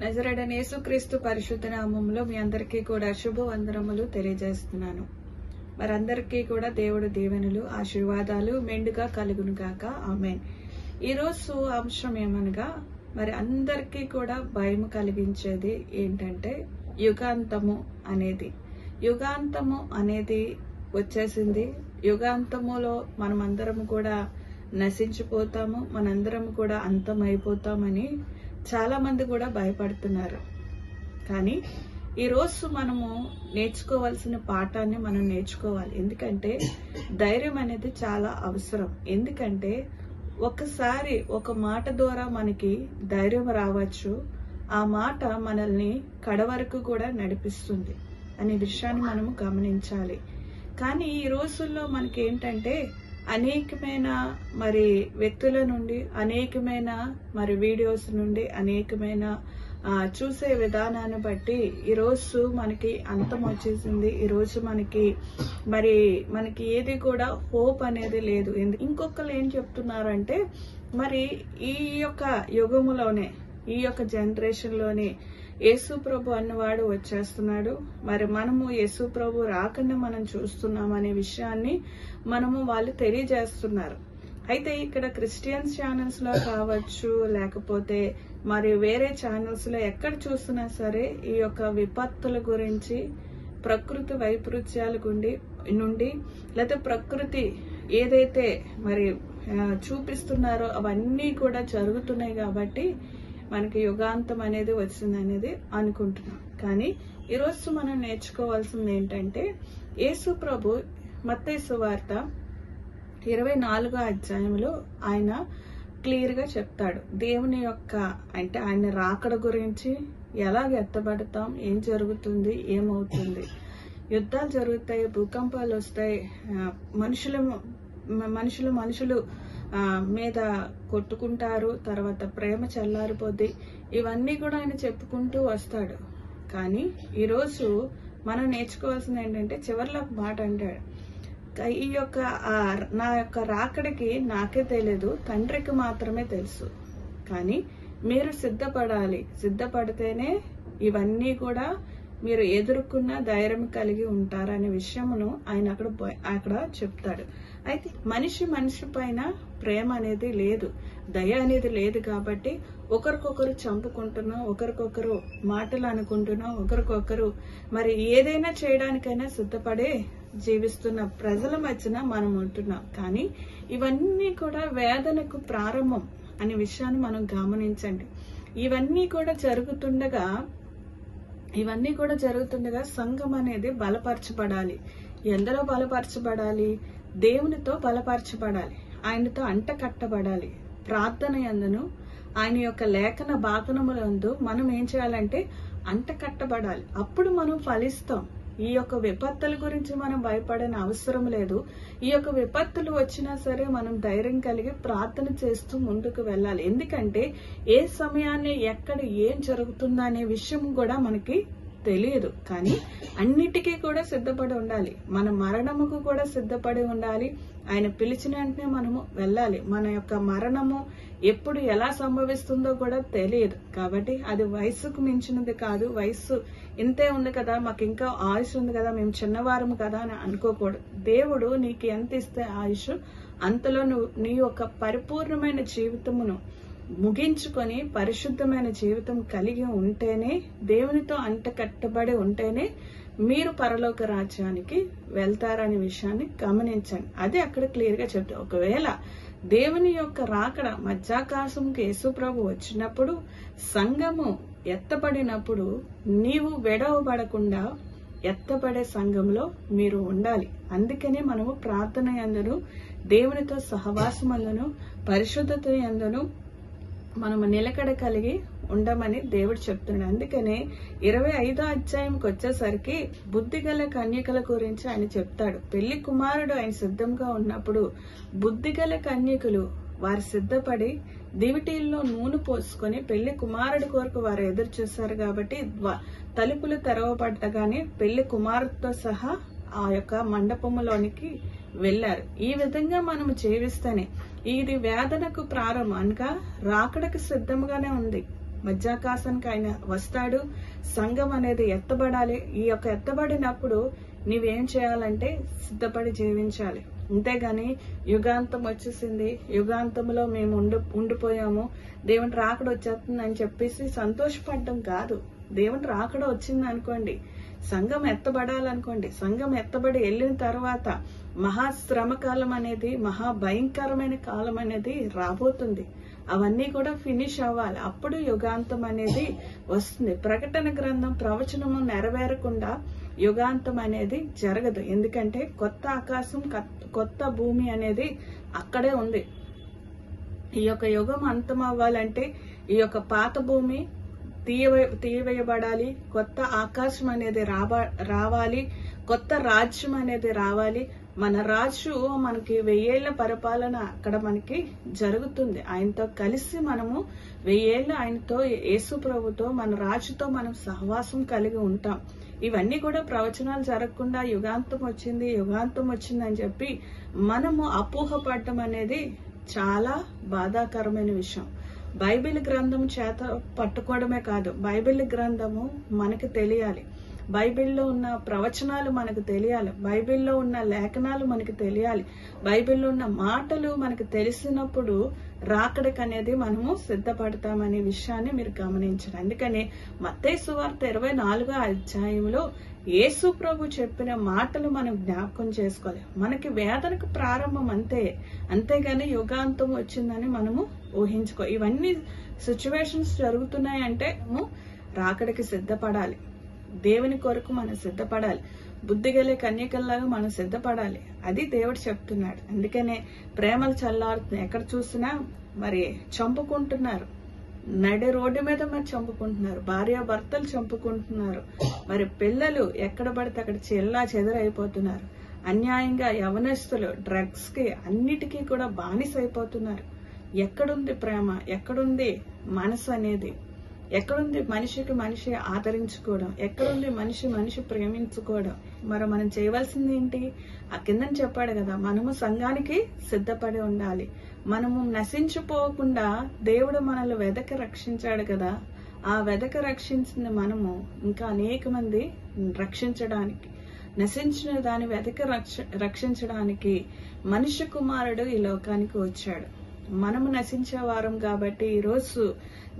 నజరేయుడైన యేసుక్రీస్తు పరిశుద్ధ నామములో మీ అందరికీ కూడా శుభవందనములు తెలియజేస్తున్నాను. మరందరికీ కూడా దేవుడి దీవెనలు ఆశీర్వాదాలు మెండుగా కలుగును గాక. ఆమేన్. ఈ రోజు అంశం ఏమనగా మరి అందరికీ కూడా భయం కలిగించేది ఏంటంటే యుగాంతము అనేది వచ్చేసింది. యుగాంతములో మనమందరం కూడా నశించిపోతాము, మనందరం కూడా అంతమైపోతామని చాలా మంది కూడా భయపడుతున్నారు. కానీ ఈరోజు మనము నేర్చుకోవాల్సిన పాఠాన్ని మనం నేర్చుకోవాలి. ఎందుకంటే ధైర్యం అనేది చాలా అవసరం. ఎందుకంటే ఒకసారి ఒక మాట ద్వారా మనకి ధైర్యం రావచ్చు, ఆ మాట మనల్ని కడవరకు కూడా నడిపిస్తుంది అనే విషయాన్ని మనము గమనించాలి. కానీ ఈ రోజుల్లో మనకి ఏంటంటే అనేకమైన మరి వ్యక్తుల నుండి, అనేకమైన మరి వీడియోస్ నుండి, అనేకమైన చూసే విధానాన్ని బట్టి ఈరోజు మనకి అంతం వచ్చేసింది. ఈరోజు మనకి ఏది కూడా హోప్ అనేది లేదు. ఇంకొకరు ఏం చెప్తున్నారంటే మరి ఈ యొక్క యుగములోనే, ఈ యొక్క జనరేషన్ లోనే యేసు ప్రభు అన్నవాడు వచ్చేస్తున్నాడు. మరి మనము యేసు ప్రభు రాకుండా మనం చూస్తున్నాం అనే విషయాన్ని వాళ్ళు తెలియజేస్తున్నారు. అయితే ఇక్కడ క్రిస్టియన్స్ ఛానల్స్ లో కావచ్చు, లేకపోతే మరి వేరే ఛానల్స్ లో ఎక్కడ చూసినా సరే ఈ యొక్క విపత్తుల గురించి, ప్రకృతి వైపరీత్యాల నుండి లేదా ప్రకృతి ఏదైతే మరి చూపిస్తున్నారో అవన్నీ కూడా జరుగుతున్నాయి. కాబట్టి మనకి యుగాంతం అనేది వచ్చిందనేది అనుకుంటున్నాం. కానీ ఈరోజు మనం నేర్చుకోవాల్సింది ఏంటంటే యేసు ప్రభు మత్తయి సువార్త 24వ అధ్యాయంలో ఆయన క్లియర్ గా చెప్తాడు దేవుని యొక్క అంటే ఆయన రాకడ గురించి, ఎలాగ ఎత్తబడతాం, ఏం జరుగుతుంది, ఏమవుతుంది, యుద్ధాలు జరుగుతాయి, భూకంపాలు వస్తాయి, మనుషులు మీద కొట్టుకుంటారు, తర్వాత ప్రేమ చల్లారిపోద్ది, ఇవన్నీ కూడా ఆయన చెప్పుకుంటూ వస్తాడు. కానీ ఈరోజు మనం నేర్చుకోవాల్సింది ఏంటంటే చివరిలో ఒక మాట అంటాడు, నా యొక్క రాకడికి నాకే తెలియదు, తండ్రికి మాత్రమే తెలుసు. కానీ మీరు సిద్ధపడితేనే ఇవన్నీ కూడా మీరు ఎదుర్కొన్న ధైర్యం కలిగి ఉంటారనే విషయమును ఆయన అక్కడ చెప్తాడు. అయితే మనిషి పైన ప్రేమ అనేది లేదు, దయ అనేది లేదు. కాబట్టి ఒకరికొకరు చంపుకుంటున్నాం, ఒకరికొకరు మాటలు అనుకుంటున్నాం, ఒకరికొకరు మరి ఏదైనా చేయడానికైనా సిద్ధపడే జీవిస్తున్న ప్రజల మధ్యన మనం ఉంటున్నాం. కానీ ఇవన్నీ కూడా వేదనకు ప్రారంభం అనే విషయాన్ని మనం గమనించండి. ఇవన్నీ కూడా జరుగుతుండగా సంఘం అనేది బలపరచబడాలి. ఎందులో బలపరచబడాలి? దేవునితో బలపరచబడాలి, ఆయనతో అంట కట్టబడాలి. ప్రార్థన యందును ఆయన యొక్క లేఖన భాగములందు మనం ఏం చేయాలంటే అంట కట్టబడాలి. అప్పుడు మనం ఫలిస్తాం. ఈ యొక్క విపత్తుల గురించి మనం భయపడని అవసరం లేదు. ఈ యొక్క విపత్తులు వచ్చినా సరే మనం ధైర్యం కలిగి ప్రార్థన చేస్తూ ముందుకు వెళ్ళాలి. ఎందుకంటే ఏ సమయాన్ని ఎక్కడ ఏం జరుగుతుందా అనే విషయం కూడా మనకి తెలియదు. కానీ అన్నిటికీ కూడా సిద్ధపడి ఉండాలి. మన మరణముకు కూడా సిద్ధపడి ఉండాలి. ఆయన పిలిచిన వెంటనే మనము వెళ్ళాలి. మన యొక్క మరణము ఎప్పుడు ఎలా సంభవిస్తుందో కూడా తెలియదు. కాబట్టి అది వయసుకు మించినది కాదు. వయస్సు ఇంతే ఉంది కదా, మాకు ఇంకా ఆయుష్ ఉంది కదా, మేము చిన్నవారము కదా అని అనుకోకూడదు. దేవుడు నీకు ఎంత ఇస్తే ఆయుష్, అంతలో నీ యొక్క పరిపూర్ణమైన జీవితమును ముగించుకొని పరిశుద్ధమైన జీవితం కలిగి ఉంటేనే, దేవునితో అంట కట్టబడి ఉంటేనే మీరు పరలోక రాజ్యానికి వెళ్తారనే విషయాన్ని గమనించండి. అదే అక్కడ క్లియర్ గా చెప్తారు. ఒకవేళ దేవుని యొక్క రాకడ మధ్యాకాశంకి యేసు ప్రభు వచ్చినప్పుడు, సంఘము ఎత్తబడినప్పుడు నీవు వెడవబడకుండా ఎత్తబడే సంఘంలో మీరు ఉండాలి. అందుకనే మనము ప్రార్థన యందును, దేవునితో సహవాసం అందును, పరిశుద్ధత యందును మనము నిలకడ కలిగి ఉండమని దేవుడు చెప్తున్నాడు. అందుకనే 25వ అధ్యాయంకి వచ్చేసరికి బుద్ధిగల కన్యకల గురించి ఆయన చెప్తాడు. పెళ్లి కుమారుడు ఆయన సిద్ధంగా ఉన్నప్పుడు బుద్ధిగల కన్యకులు వారు సిద్ధపడి దివిటీల్లో నూనె పోసుకొని పెళ్లి కుమారుడి కొరకు వారు ఎదురు చూశారు. కాబట్టి తలుపులు తెరవబడగానే పెళ్లి కుమారుడితో సహా ఆ యొక్క మండపములోనికి వెళ్లారు. ఈ విధంగా మనము జీవిస్తేనే ఇది వేదనకు ప్రారంభం, అనగా రాకడకు సిద్ధంగానే ఉంది. మధ్యాకాశానికి ఆయన వస్తాడు. సంఘం అనేది ఎత్తబడాలి. ఈ యొక్క ఎత్తబడినప్పుడు నీవేం చేయాలంటే సిద్ధపడి జీవించాలి. అంతేగాని యుగాంతం వచ్చేసింది, యుగాంతంలో మేము ఉండిపోయాము, దేవుని రాకడ వచ్చేస్తుంది అని చెప్పేసి సంతోషపడడం కాదు. దేవుని రాకడ వచ్చింది అనుకోండి, సంఘం ఎత్తబడాలనుకోండి, సంఘం ఎత్తబడి వెళ్ళిన తర్వాత మహాశ్రమ కాలం అనేది, మహా భయంకరమైన కాలం అనేది రాబోతుంది. అవన్నీ కూడా ఫినిష్ అవ్వాలి. అప్పుడు యుగాంతం అనేది వస్తుంది. ప్రకటన గ్రంథం ప్రవచనము నెరవేరకుండా యుగాంతం అనేది జరగదు. ఎందుకంటే కొత్త ఆకాశం, కొత్త భూమి అనేది అక్కడే ఉంది. ఈ యొక్క యుగం అంతం అవ్వాలంటే ఈ యొక్క పాత భూమి తీయవేయబడాలి, కొత్త ఆకాశం అనేది రావాలి, కొత్త రాజ్యం అనేది రావాలి. మన రాజు మనకి 1000 ఏళ్ల పరిపాలన అక్కడ మనకి జరుగుతుంది. ఆయనతో కలిసి మనము 1000 ఏళ్ళు ఆయనతో, యేసు ప్రభుతో, మన రాజుతో మనం సహవాసం కలిగి ఉంటాం. ఇవన్నీ కూడా ప్రవచనాలు జరగకుండా యుగాంతం వచ్చిందని చెప్పి మనము అపోహపడటం అనేది చాలా బాధాకరమైన విషయం. బైబిల్ గ్రంథం చేత పట్టుకోవడమే కాదు, బైబిల్ గ్రంథము మనకు తెలియాలి, బైబిల్లో ఉన్న ప్రవచనాలు మనకు తెలియాలి, బైబిల్లో ఉన్న లేఖనాలు మనకు తెలియాలి, బైబిల్లో ఉన్న మాటలు మనకు తెలిసినప్పుడు రాకడకు అనేది మనము సిద్ధపడతామనే విషయాన్ని మీరు గమనించారు. అందుకని మత్తయి సువార్త 24వ అధ్యాయంలో యేసు ప్రభు చెప్పిన మాటలు మనం జ్ఞాపకం చేసుకోవాలి. మనకి వేదనకు ప్రారంభం అంతేగాని యుగాంతం వచ్చిందని మనము ఊహించుకో. ఇవన్నీ సిచ్యువేషన్స్ జరుగుతున్నాయంటే మనము రాకడికి సిద్ధపడాలి. దేవుని కొరకు మనం సిద్ధపడాలి. బుద్ధిగలే కన్యకల్లాగా మనం సిద్ధపడాలి. అది దేవుడు చెప్తున్నాడు. అందుకనే ప్రేమలు చల్లారుతున్నాయి. ఎక్కడ చూసినా మరి చంపుకుంటున్నారు, నడి రోడ్డు మీద మరి చంపుకుంటున్నారు, భార్యాభర్తలు చంపుకుంటున్నారు, మరి పిల్లలు ఎక్కడ పడితే అక్కడ చెదరైపోతున్నారు. అన్యాయంగా యవనస్తులు డ్రగ్స్ కి అన్నిటికీ కూడా బానిసైపోతున్నారు. ఎక్కడుంది ప్రేమ? ఎక్కడుంది మనసు అనేది? ఎక్కడుంది మనిషికి మనిషి ఆదరించుకోవడం? ఎక్కడుంది మనిషి ప్రేమించుకోవడం? మరి మనం చేయవలసింది ఏంటి? ఆ కిందని చెప్పాడు కదా, మనము సంఘానికి సిద్ధపడి ఉండాలి. మనము నశించిపోకుండా దేవుడు మనల్ని వెదకి రక్షించాడు కదా, ఆ వెదక రక్షించిన మనము ఇంకా అనేక మంది రక్షించడానికి, నశించిన దాని వెదక రక్షించడానికి మనుష్య కుమారుడు ఈ లోకానికి వచ్చాడు. మనము నశించే వారం కాబట్టి ఈరోజు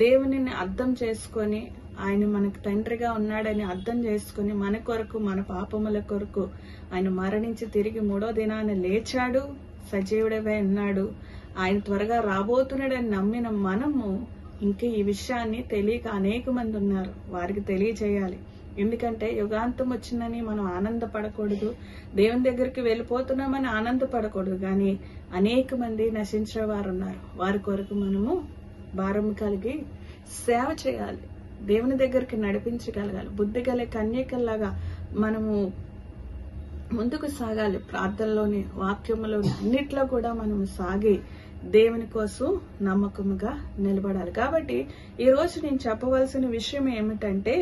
దేవునిని అర్థం చేసుకొని, ఆయన మనకు తండ్రిగా ఉన్నాడని అర్థం చేసుకుని, మన కొరకు, మన పాపముల కొరకు ఆయన మరణించి తిరిగి 3వ దినాన లేచాడు, సజీవుడవై ఉన్నాడు, ఆయన త్వరగా రాబోతున్నాడని నమ్మిన మనము ఇంకా ఈ విషయాన్ని తెలియక అనేక మంది ఉన్నారు, వారికి తెలియజేయాలి. ఎందుకంటే యుగాంతం వచ్చిందని మనం ఆనందపడకూడదు, దేవుని దగ్గరికి వెళ్ళిపోతున్నామని ఆనందపడకూడదు. కానీ అనేక మంది నశించే వారు ఉన్నారు. వారి కొరకు మనము భారం కలిగి సేవ చేయాలి, దేవుని దగ్గరికి నడిపించగలగాలి. బుద్ధిగల కన్యకల్లాగా మనము ముందుకు సాగాలి. ప్రార్థనలోని, వాక్యములోని, అన్నిట్లో కూడా మనము సాగి దేవుని కోసం నమ్మకముగా నిలబడాలి. కాబట్టి ఈ రోజు నేను చెప్పవలసిన విషయం ఏమిటంటే,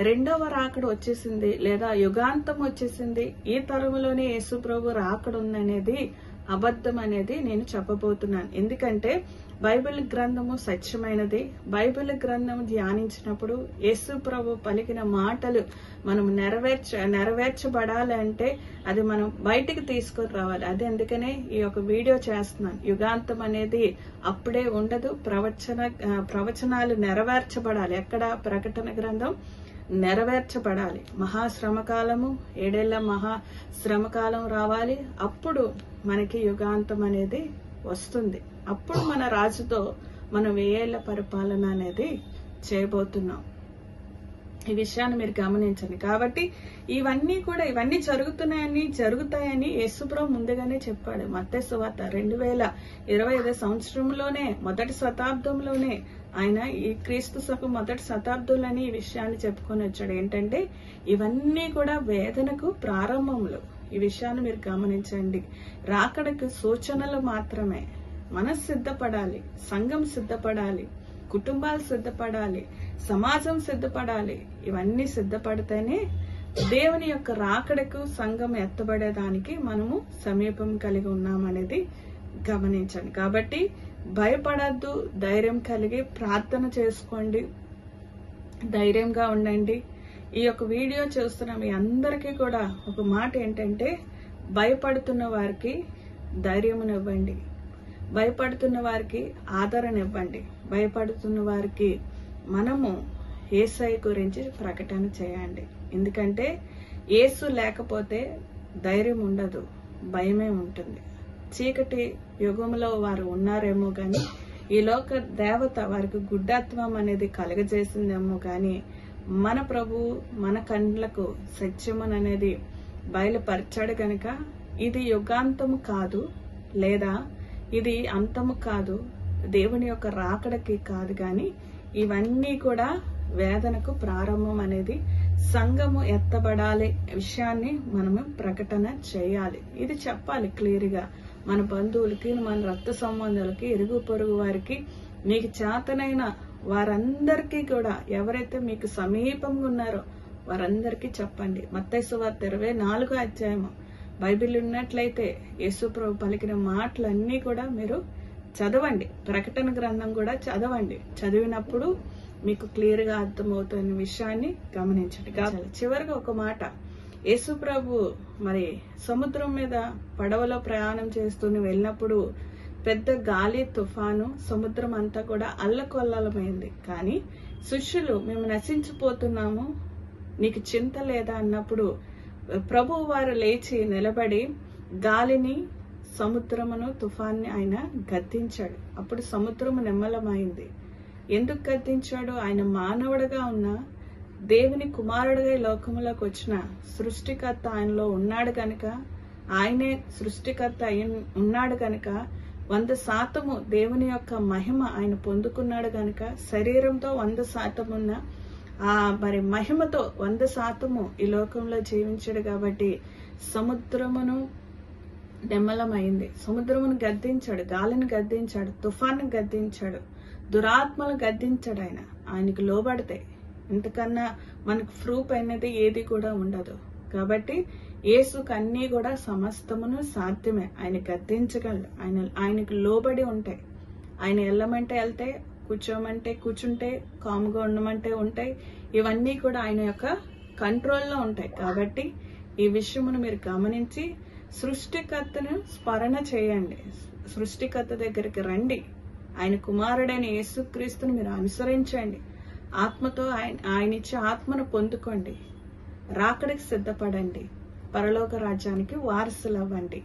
2వ రాకడ వచ్చేసింది లేదా యుగాంతం వచ్చేసింది, ఈ తరంలోనే యేసు ప్రభు రాకడ ఉందనేది అబద్ధం అనేది నేను చెప్పబోతున్నాను. ఎందుకంటే బైబిల్ గ్రంథము సత్యమైనది. బైబిల్ గ్రంథం ధ్యానించినప్పుడు యేసు ప్రభు పలికిన మాటలు మనం నెరవేర్చబడాలి అంటే అది మనం బయటికి తీసుకొని రావాలి. అది అందుకనే ఈ యొక్క వీడియో చేస్తున్నాను. యుగాంతం అనేది అప్పుడే ఉండదు. ప్రవచనాలు నెరవేర్చబడాలి. ఎక్కడ? ప్రకటన గ్రంథం నెరవేర్చబడాలి. మహాశ్రమకాలము, 7 ఏళ్ల మహాశ్రమకాలం రావాలి. అప్పుడు మనకి యుగాంతం అనేది వస్తుంది. అప్పుడు మన రాజుతో మనం 1000 ఏళ్ల పరిపాలన అనేది చేయబోతున్నాం. ఈ విషయాన్ని మీరు గమనించండి. కాబట్టి ఇవన్నీ జరుగుతాయని యేసుప్రభు ముందుగానే చెప్పాడు. మత్తయి సువార్త 2025 సంవత్సరంలోనే, మొదటి శతాబ్దంలోనే ఆయన, ఈ క్రీస్తు శకం మొదటి శతాబ్దంలోనే ఈ విషయాన్ని చెప్పుకొని వచ్చాడు. ఏంటంటే ఇవన్నీ కూడా వేదనకు ప్రారంభములు. ఈ విషయాన్ని మీరు గమనించండి. రాకడకు సూచనలు మాత్రమే. మనం సిద్ధపడాలి, సంఘం సిద్ధపడాలి, కుటుంబాలు సిద్ధపడాలి, సమాజం సిద్ధపడాలి. ఇవన్నీ సిద్ధపడితేనే దేవుని యొక్క రాకడకు, సంఘం ఎత్తబడేదానికి మనము సమీపం కలిగి ఉన్నామనేది గమనించండి. కాబట్టి భయపడద్దు, ధైర్యం కలిగి ప్రార్థన చేసుకోండి, ధైర్యంగా ఉండండి. ఈ యొక్క వీడియో చూస్తున్న మీ అందరికీ కూడా ఒక మాట ఏంటంటే, భయపడుతున్న వారికి ధైర్యమునివ్వండి, భయపడుతున్న వారికి ఆదరణ ఇవ్వండి, భయపడుతున్న వారికి మనము యేసయ్య గురించి ప్రకటన చేయండి. ఎందుకంటే యేసు లేకపోతే ధైర్యం ఉండదు, భయమే ఉంటుంది. చీకటి యుగంలో వారు ఉన్నారేమో గాని ఈ లోక దేవత వారికి గుడ్డత్వం అనేది కలగజేసిందేమో గాని మన ప్రభు మన కండ్లకు సత్యమని అనేది బయలుపరిచాడు గనుక ఇది యుగాంతము కాదు, లేదా ఇది అంతము కాదు, దేవుని యొక్క రాకడకి కాదు, గాని ఇవన్నీ కూడా వేదనకు ప్రారంభం అనేది సంఘము ఎత్తబడాలి విషయాన్ని మనము ప్రకటన చేయాలి. ఇది చెప్పాలి క్లియర్ గా మన బంధువులకి, మన రక్త సంబంధాలకి, ఇరుగు పొరుగు వారికి, మీకు చేతనైన వారందరికీ కూడా, ఎవరైతే మీకు సమీపంగా ఉన్నారో వారందరికీ చెప్పండి. మత్తయి సువార్త 24వ అధ్యాయము బైబిల్ ఉన్నట్లయితే యేసు ప్రభు పలికిన మాటలన్నీ కూడా మీరు చదవండి. ప్రకటన గ్రంథం కూడా చదవండి. చదివినప్పుడు మీకు క్లియర్ గా అర్థమవుతున్న విషయాన్ని గమనించండి. చివరిగా ఒక మాట, యేసు ప్రభు మరి సముద్రం మీద పడవలో ప్రయాణం చేస్తూనే వెళ్ళినప్పుడు పెద్ద గాలి, తుఫాను, సముద్రం అంతా కూడా అల్లకొల్లమైంది. కానీ శిష్యులు మేము నశించిపోతున్నాము, నీకు చింత లేదా అన్నప్పుడు ప్రభు వారు లేచి నిలబడి గాలిని, సముద్రమును, తుఫాన్ని ఆయన గద్దించాడు. అప్పుడు సముద్రము నిమ్మలమైంది. ఎందుకు గద్దించాడు? ఆయన మానవుడిగా ఉన్న దేవుని కుమారుడిగా ఈ లోకంలోకి వచ్చిన సృష్టికర్త ఆయనలో ఉన్నాడు గనుక, ఆయనే సృష్టికర్త ఉన్నాడు గనుక 100% దేవుని యొక్క మహిమ ఆయన పొందుకున్నాడు గనుక, శరీరంతో 100% ఉన్న ఆ మరి మహిమతో 100% ఈ లోకంలో జీవించాడు కాబట్టి సముద్రమును నిమ్మలమైంది. సముద్రమును గద్దించాడు, గాలిని గద్దించాడు, తుఫాను గద్దించాడు, దురాత్మలు గద్దించాడు. ఆయనకు లోబడితే ఇంతకన్నా మనకు ప్రూఫ్ అనేది ఏది కూడా ఉండదు. కాబట్టి యేసుకు అన్నీ కూడా సమస్తమును సాధ్యమే. ఆయన గద్దించగలడు, ఆయనకు లోబడి ఉంటాయి. ఆయన వెళ్ళమంటే వెళ్తాయి, కూర్చోమంటే కూర్చుంటే, కామ్గా ఉండమంటే ఉంటాయి. ఇవన్నీ కూడా ఆయన యొక్క కంట్రోల్లో ఉంటాయి. కాబట్టి ఈ విషయమును మీరు గమనించి సృష్టికర్తను స్మరణ చేయండి, సృష్టికర్త దగ్గరికి రండి, ఆయన కుమారుడైన యేసుక్రీస్తుని మీరు అనుసరించండి, ఆత్మతో ఆయన ఇచ్చే ఆత్మను పొందుకోండి, రాకడికి సిద్ధపడండి, పరలోక రాజ్యానికి వారసులవ్వండి.